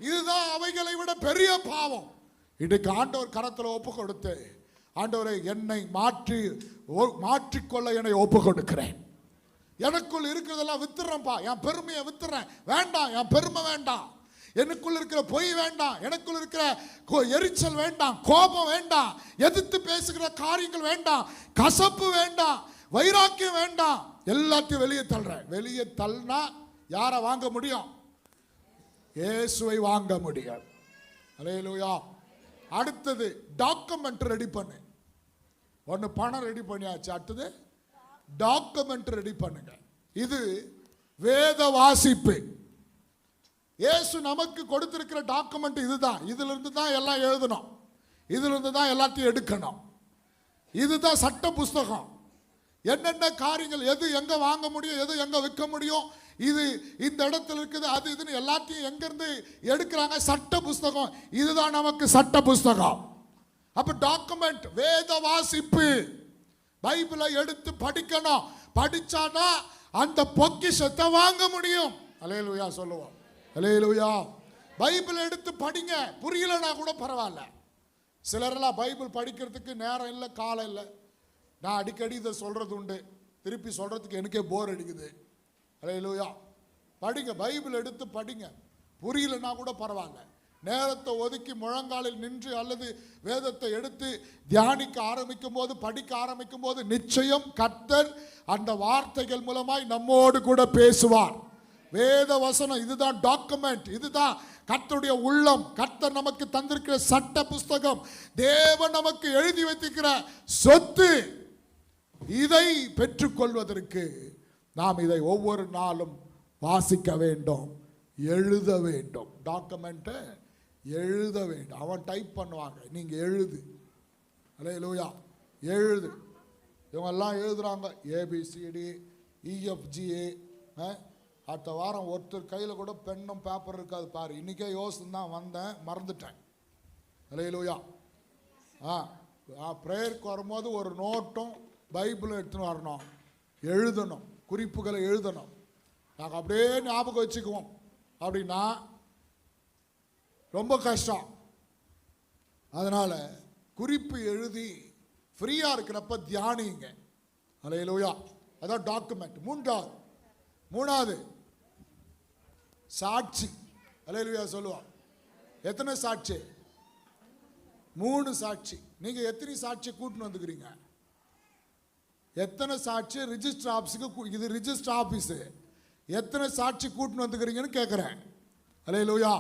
இதுதான் அவைகளை விட பெரிய பாவம். இன்றைக்கு ஆண்டவர் கரத்தில் ஒப்பு கொடுத்து, ஆண்டவரை என்னை மாற்றிக்கொள்ள என்னை ஒப்பு கொடுக்கிறேன். எனக்குள் இருக்கிறதெல்லாம் வித்துறேன்ப்பா, என் பெருமையை வித்துறேன். வேண்டாம், என் பெருமை வேண்டாம், எனக்குள் இருக்கிற பொய் வேண்டாம், எனக்குள் இருக்கிற எரிச்சல் வேண்டாம், கோபம் வேண்டாம், எதிர்த்து பேசுகிற காரியங்கள் வேண்டாம், கசப்பு வேண்டாம், வைராக்கியம் வேண்டாம், எல்லாத்தையும் வெளியே தள்ளுறேன். வெளியே தள்ளினா யாரை வாங்க முடியும்? இயேசுவை வாங்க முடியும். அல்லேலூயா. அடுத்தது டாக்குமெண்ட் ரெடி பண்ணு. ஒன்று பணம் ரெடி பண்ணியாச்சு, அடுத்தது டாக்குமெண்ட் ரெடி பண்ணுங்க. இது வேத வாசிப்பு. இயேசு நமக்கு கொடுத்திருக்கிற டாக்குமெண்ட் இதுதான். இதுல இருந்து தான் எல்லாம் எழுதணும், இதுல இருந்து தான் எல்லாத்தையும் எடுக்கணும். இதுதான் சட்ட புஸ்தகம். என்னென்ன காரியங்கள், எது எங்க வாங்க முடியும், எது எங்க விற்க முடியும், இது இந்த இடத்துல இருக்குது, அது இதுன்னு எல்லாத்தையும் எங்கிருந்து எடுக்கிறாங்க. சட்ட புஸ்தகம் இதுதான் நமக்கு சட்ட புஸ்தகம். அப்ப டாக்குமெண்ட், வேத வாசிப்பு. பைபிளை எடுத்து படிக்கணும். படிச்சாதான் அந்த பொக்கிஷத்தை வாங்க முடியும். அல்லேலூயா சொல்லுவோம். அல்லேலூயா. பைபிள் எடுத்து படிங்க. புரியலனா கூட பரவாயில்ல. சிலரெல்லாம் பைபிள் படிக்கிறதுக்கு நேரம் இல்லை, காலம் இல்லை. நான் அடிக்கடி இதை சொல்றது உண்டு. திருப்பி சொல்றதுக்கு எனக்கே போர் அடிக்குது. அல்லேலூயா. படிங்க, பைபிள் எடுத்து படிங்க. புரியலனா கூட பரவாயில்ல. நேரத்தை ஒதுக்கி முழங்காலில் நின்று அல்லது வேதத்தை எடுத்து தியானிக்க ஆரம்பிக்கும் போது, படிக்க ஆரம்பிக்கும் போது நிச்சயம் கர்த்தர் அந்த வார்த்தைகள் மூலமாய் நம்மோடு கூட பேசுவார். வேத வசனம் இதுதான் டாக்குமெண்ட், இதுதான் கர்த்தருடைய உள்ளம். கர்த்தர் நமக்கு தந்திருக்கிற சட்ட புஸ்தகம், தேவன் நமக்கு எழுதி வைத்திருக்கிற சொத்து. இதை பெற்றுக்கொள்வதற்கு நாம் இதை ஒவ்வொரு நாளும் வாசிக்க வேண்டும், எழுத வேண்டும். டாக்குமெண்ட்டை எழுத வேண்டும். அவன் டைப் பண்ணுவாங்க, நீங்க எழுது. அல்லேலூயா. எழுது. இவங்கெல்லாம் எழுதுறாங்க ஏபிசிடி இஎஃப்ஜிஏ. அடுத்த வாரம் ஒருத்தர் கையில் கூட பெண்ணும் பேப்பர் இருக்காது பாரு. இன்னைக்கே யோசனை தான் வந்தேன், மறந்துட்டேன். அல்லேலூயா. ப்ரேயருக்கு வரும்போது ஒரு நோட்டும் பைபிளும் எடுத்துன்னு வரணும், எழுதணும், குறிப்புகளை எழுதணும். நாங்கள் அப்படியே ஞாபகம் வச்சுக்குவோம். அப்படின்னா ரொம்ப கஷ்டம். அதனால குறிப்பு எழுதி ஃப்ரீயா இருக்கிறப்ப தியானிங்க. அல்லேலூயா. அதான் டாக்குமெண்ட். மூணாவது சாட்சி. அல்லேலூயா சொல்லுவோம். எத்தனை சாட்சி? 3 சாட்சி. நீங்க எத்தனை சாட்சி கூட்டின்னு வந்துக்கிறீங்க? எத்தனை சாட்சி ரிஜிஸ்டர் ஆபீஸுக்கு? இது ரிஜிஸ்டர் ஆபீஸ். எத்தனை சாட்சி கூட்டின்னு வந்துக்கிறீங்கன்னு கேட்குறேன். அல்லேலூயா.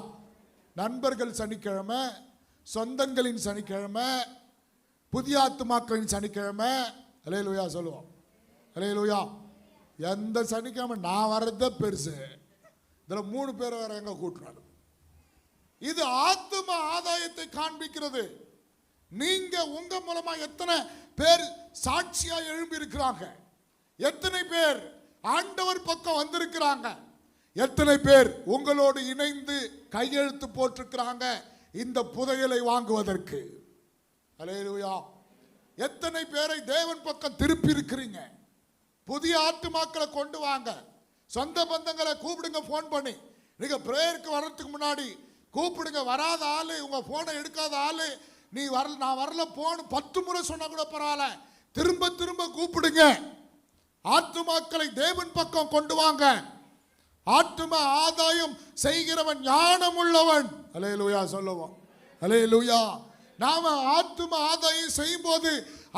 நண்பர்கள் சனிக்கிழமை, சொந்தங்களின் சனிக்கிழமை, புதிய ஆத்துமாக்களின் சனிக்கிழமை. அல்லேலூயா சொல்லுவோம். அல்லேலூயா. எந்த சனிக்கிழமை நான் வர்றதே பெருசு. இதில் 3 பேர் வேற எங்க கூட்டுறாரு. இது ஆத்தும ஆதாயத்தை காண்பிக்கிறது. நீங்க உங்க மூலமா எத்தனை பேர் சாட்சியா எழும்பி இருக்கிறாங்க? எத்தனை பேர் ஆண்டவர் பக்கம் வந்திருக்கிறாங்க? எத்தனை பேர் உங்களோடு இணைந்து கையெழுத்து போட்டிருக்கிறாங்க இந்த புதையலை வாங்குவதற்கு? அல்லேலூயா. எத்தனை பேரை தேவன் பக்கம் திருப்பி இருக்கிறீங்க? புதிய ஆத்துமாக்களை கொண்டு வாங்க. சொந்த பந்தங்களை கூப்பிடுங்க. போன் பண்ணி நீங்க பிரேயருக்கு வர்றதுக்கு முன்னாடி கூப்பிடுங்க. வராத ஆளு, உங்க போனை எடுக்காத ஆளு, நீ வரல, நான் வரல, போன் 10 முறை சொன்னா கூட பரவாயில்ல, திரும்ப திரும்ப கூப்பிடுங்க. ஆத்துமாக்களை தேவன் பக்கம் கொண்டு வாங்க. ஆத்தும ஆதாயம் செய்கிறவன் ஞானம் உள்ளவன். அல்லேலூயா சொல்லுவோம். அல்லேலூயா. நாம ஆத்தும ஆதாயம் செய்யும் போது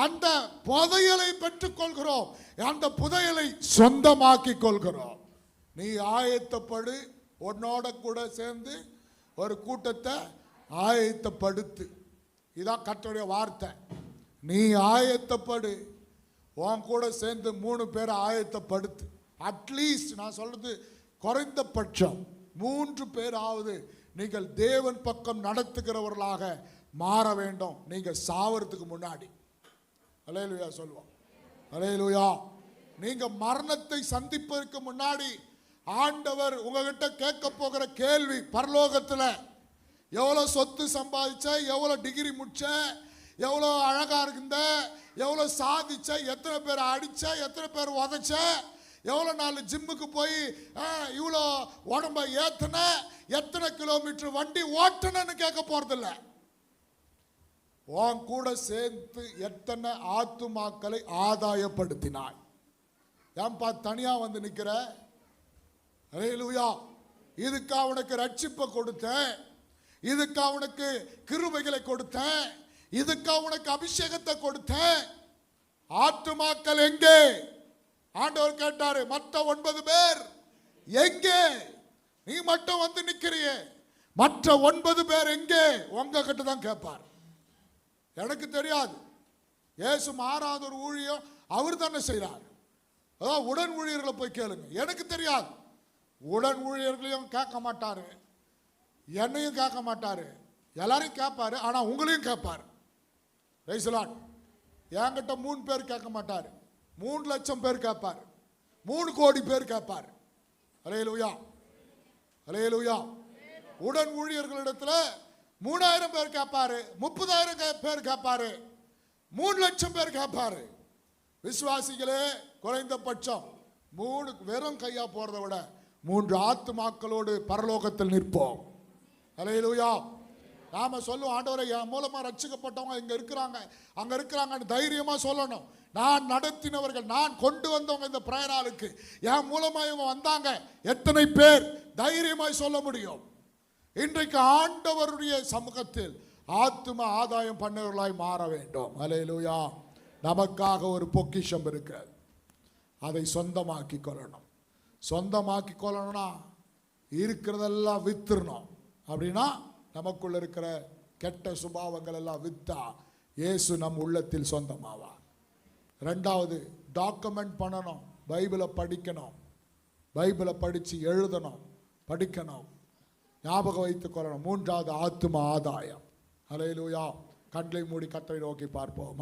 அந்த புதையலை பெற்றுக் கொள்கிறோம், அந்த புதையலை சொந்தமாக்கி கொள்கிறோம். நீ ஆயத்தப்படு. உன்னோட கூட சேர்ந்து ஒரு கூட்டத்தை ஆயத்தப்படுத்து. இதான் கர்த்தருடைய வார்த்தை. நீ ஆயத்தப்படு. உன் கூட சேர்ந்து 3 பேரை ஆயத்தப்படுத்து. அட்லீஸ்ட் நான் சொல்றது குறைந்தபட்சம் 3 பேராவது நீங்கள் தேவன் பக்கம் நடத்துகிறவர்களாக மாற வேண்டும், நீங்க சாவறதுக்கு முன்னாடி. அல்லேலூயா சொல்லுவோம். அல்லேலூயா. நீங்க மரணத்தை சந்திப்பதற்கு முன்னாடி ஆண்டவர் உங்ககிட்ட கேட்க போகிற கேள்வி, பரலோகத்தில் எவ்வளவு சொத்து சம்பாதிச்ச, எவ்வளவு டிகிரி முடிச்ச, எவ்வளவு அழகா இருந்த, எவ்வளவு சாதிச்ச, எத்தனை பேர் அடிச்ச, எத்தனை பேர் உதைச்ச, எவ்வளவு நாள் ஜிம்முக்கு போய் இவ்வளோ உடம்ப ஏத்தன, எத்தனை கிலோமீட்டர் வண்டி ஓட்டணும்னு கேட்க போறதில்ல. உன் கூட சேர்த்து எத்தனை ஆத்துமாக்களை ஆதாயப்படுத்தினாய்? ஏன்பா தனியா வந்து நிக்கிற? அல்லேலூயா. இதுக்கு அவனுக்கு ரட்சிப்பை கொடுத்தேன், இதுக்கு அவனுக்கு கிருபைகளை கொடுத்தேன், இதுக்கு அவனுக்கு அபிஷேகத்தை கொடுத்தேன். ஆத்துமாக்கள் எங்கே? ஆண்டவர் கேட்டாரு, மற்ற 9 பேர் எங்கே? நீ மட்டும் வந்து நிக்கிறியே, மற்ற 9 பேர் எங்கே? உங்க கிட்ட தான் கேட்பார். எனக்கு தெரியாது. இயேசு மாறாத ஒரு ஊழியம் அவர் தானே செய்கிறார். அதான் உடன் ஊழியர்களை போய் கேளுங்க. எனக்கு தெரியாது. உடன் ஊழியர்களையும் கேட்க மாட்டாரு, என்னையும் கேட்க மாட்டாரு, எல்லாரையும் கேட்பாரு. ஆனா உங்களையும் கேட்பாரு. ரைசலாட். என்கிட்ட 3 பேர் கேட்க மாட்டாரு, 3 லட்சம் பேர் கேட்பார், 3 கோடி பேர் கேட்பார். அல்லேலூயா. அல்லேலூயா. உடன் ஊழியர்களிடத்துல 3000 பேர் கேட்பாரு, 30,000 பேர் கேட்பாரு, 3 லட்சம் பேர் கேட்பாரு. விசுவாசிகளே, குறைந்தபட்சம் 3 வெறும் கையா போறதை விட 3 ஆத்துமாக்களோடு பரலோகத்தில் நிற்போம். அல்லேலூயா. நாம சொல்லுவோம், ஆண்டவரே என் மூலமா ரட்சிக்கப்பட்டவங்க இங்க இருக்கிறாங்க, அங்க இருக்கிறாங்கன்னு தைரியமா சொல்லணும். நான் நடத்தினவர்கள், நான் கொண்டு வந்தவங்க இந்த பிரேயர் ஹாலுக்கு என் மூலமா இவங்க வந்தாங்க, எத்தனை பேர் தைரியமாய் சொல்ல முடியும்? இன்றைக்கு ஆண்டவருடைய சமூகத்தில் ஆத்தும ஆதாயம் பண்ணவர்களாய் மாற வேண்டும். அல்லேலூயா. நமக்காக ஒரு பொக்கிஷம் இருக்கிறது, அதை சொந்தமாக்கி கொள்ளணும். சொந்தமாக்கி கொள்ளணும்னா இருக்கிறதெல்லாம் வித்துறணும். அப்படின்னா நமக்குள்ள இருக்கிற கெட்ட சுபாவங்கள் எல்லாம் வித்தா இயேசு நம் உள்ளத்தில் சொந்தமாவா. ரெண்டாவது, டாக்குமெண்ட் பண்ணணும். பைபிளை படிக்கணும், பைபிளை படித்து எழுதணும், படிக்கணும், ஞாபகம் வைத்துக் கொள்ளணும். மூன்றாவது, ஆத்தும ஆதாயம். அல்லேலூயா. கண்களை மூடி கர்த்தரை நோக்கி பார்ப்போம்.